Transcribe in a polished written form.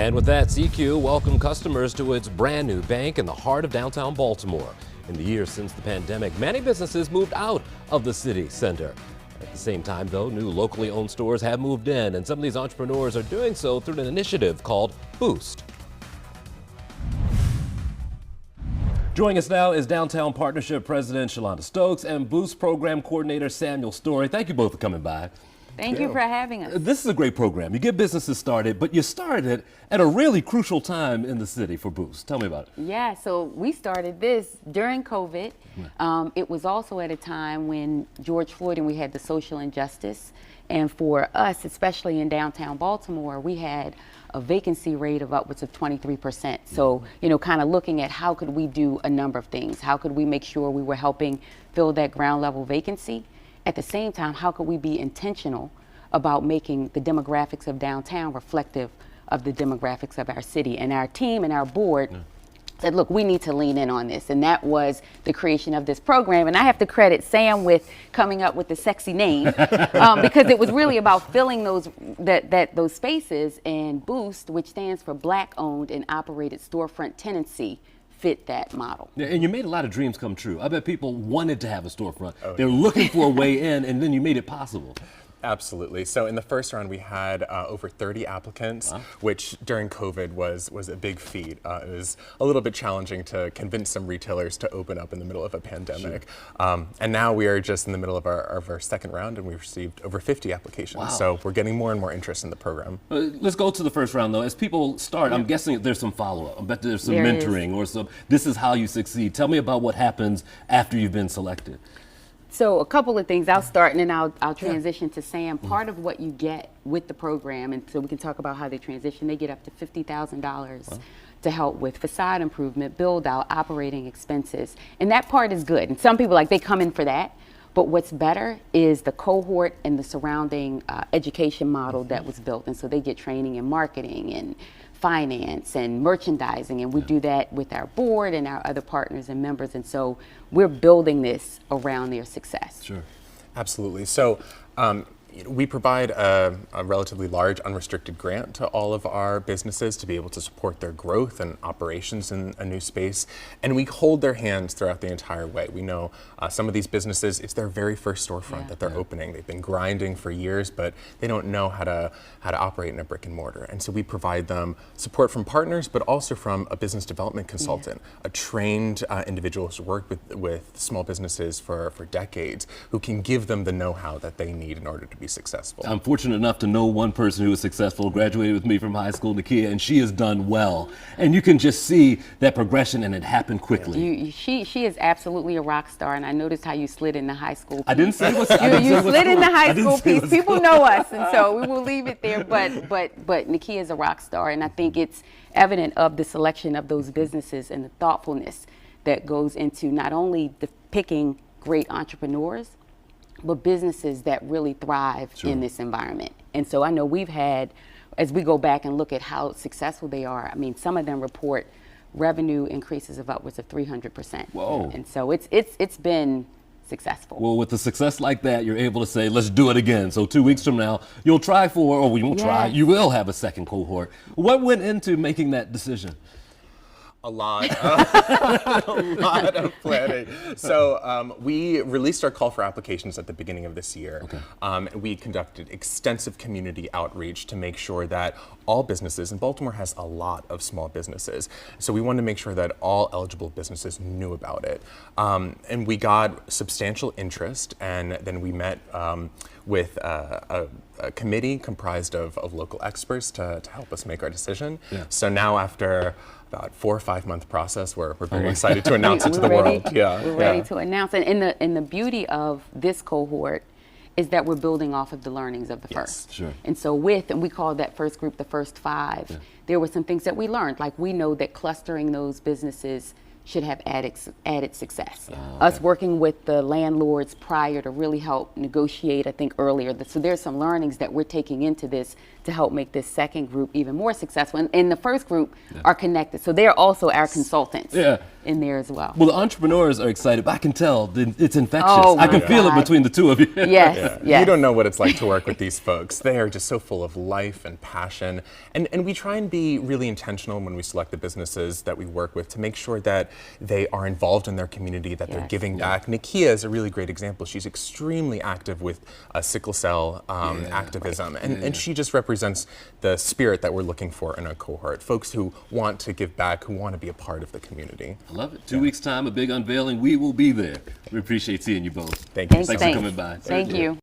And with that, CQ welcomed customers to its brand new bank in the heart of downtown Baltimore. In the years since the pandemic, many businesses moved out of the city center. At the same time, though, new locally owned stores have moved in, and some of these entrepreneurs are doing so through an initiative called Boost. Joining us now is Downtown Partnership President Shalonda Stokes and Boost Program Coordinator Samuel Story. Thank you both for coming by. Thank you for having us. This is a great program. You get businesses started, but you started it at a really crucial time in the city for Boost. Tell me about it. Yeah, so we started this during COVID. It was also at a time when George Floyd and we had the social injustice. And for us, especially in downtown Baltimore, we had a vacancy rate of upwards of 23%. So, kind of looking at how could we do a number of things? How could we make sure we were helping fill that ground level vacancy? At the same time, how could we be intentional about making the demographics of downtown reflective of the demographics of our city? And our team and our board said, look, we need to lean in on this. And that was the creation of this program. And I have to credit Sam with coming up with the sexy name because it was really about filling those spaces, and Boost, which stands for Black Owned and Operated Storefront Tenancy, fit that model. Yeah, and you made a lot of dreams come true. I bet people wanted to have a storefront. They're looking for a way in, and then you made it possible. Absolutely. So in the first round, we had over 30 applicants, which during COVID was a big feat. It was a little bit challenging to convince some retailers to open up in the middle of a pandemic. And now we are just in the middle of our second round, and we've received over 50 applications. Wow. So we're getting more and more interest in the program. Let's go to the first round, though. As people start, I'm guessing there's some follow-up. I bet there's some mentoring or some, this is how you succeed. Tell me about what happens after you've been selected. So a couple of things. I'll start and then I'll transition to Sam. Part of what you get with the program, and so we can talk about how they transition, they get up to $50,000 to help with facade improvement, build out, operating expenses. And that part is good. And some people, they come in for that. But what's better is the cohort and the surrounding education model that was built. And so they get training in marketing and finance and merchandising, and we do that with our board and our other partners and members, and so we're building this around their success. Sure. Absolutely. So we provide a relatively large unrestricted grant to all of our businesses to be able to support their growth and operations in a new space. And we hold their hands throughout the entire way. We know some of these businesses, it's their very first storefront that they're opening. They've been grinding for years, but they don't know how to operate in a brick and mortar. And so we provide them support from partners, but also from a business development consultant, a trained individual who's worked with small businesses for decades, who can give them the know-how that they need in order to be successful. I'm fortunate enough to know one person who is successful, graduated with me from high school, Nakia, and she has done well. And you can just see that progression, and it happened quickly. She is absolutely a rock star, and I noticed how you slid in the high school piece. I didn't say what's You slid in the high school piece. People know us, and so we will leave it there. But Nakia is a rock star, and I think it's evident of the selection of those businesses and the thoughtfulness that goes into not only picking great entrepreneurs, but businesses that really thrive in this environment. And so I know we've had, as we go back and look at how successful they are, I mean, some of them report revenue increases of upwards of 300%. Whoa. And so it's been successful. Well, with a success like that, you're able to say, let's do it again. So 2 weeks from now, you'll try for, or we won't try, you will have a second cohort. What went into making that decision? A lot of planning. So we released our call for applications at the beginning of this year. We conducted extensive community outreach to make sure that all businesses, and Baltimore has a lot of small businesses, so we wanted to make sure that all eligible businesses knew about it. And we got substantial interest, and then we met with a committee comprised of local experts to help us make our decision. So now, after about 4 or 5 month process, we're very excited to announce it to the world. We're ready to announce it. And the beauty of this cohort is that we're building off of the learnings of the first. Sure. And so and we call that first group the first 5, there were some things that we learned, like we know that clustering those businesses should have added success. Us working with the landlords prior to really help negotiate, I think earlier. So there's some learnings that we're taking into this to help make this second group even more successful. And the first group are connected, so they're also our consultants. in there as well. Well, the entrepreneurs are excited, but I can tell it's infectious. Oh, I can my feel it God. between the two of you. Yes, yes. You don't know what it's like to work with these folks. They are just so full of life and passion. And we try and be really intentional when we select the businesses that we work with to make sure that they are involved in their community, that they're Yes. giving back. Nakia is a really great example. She's extremely active with sickle cell activism. And she just represents the spirit that we're looking for in our cohort. Folks who want to give back, who want to be a part of the community. I love it. 2 weeks time, a big unveiling. We will be there. We appreciate seeing you both. Thank you Thanks, so much. Thanks for coming by. Thank you.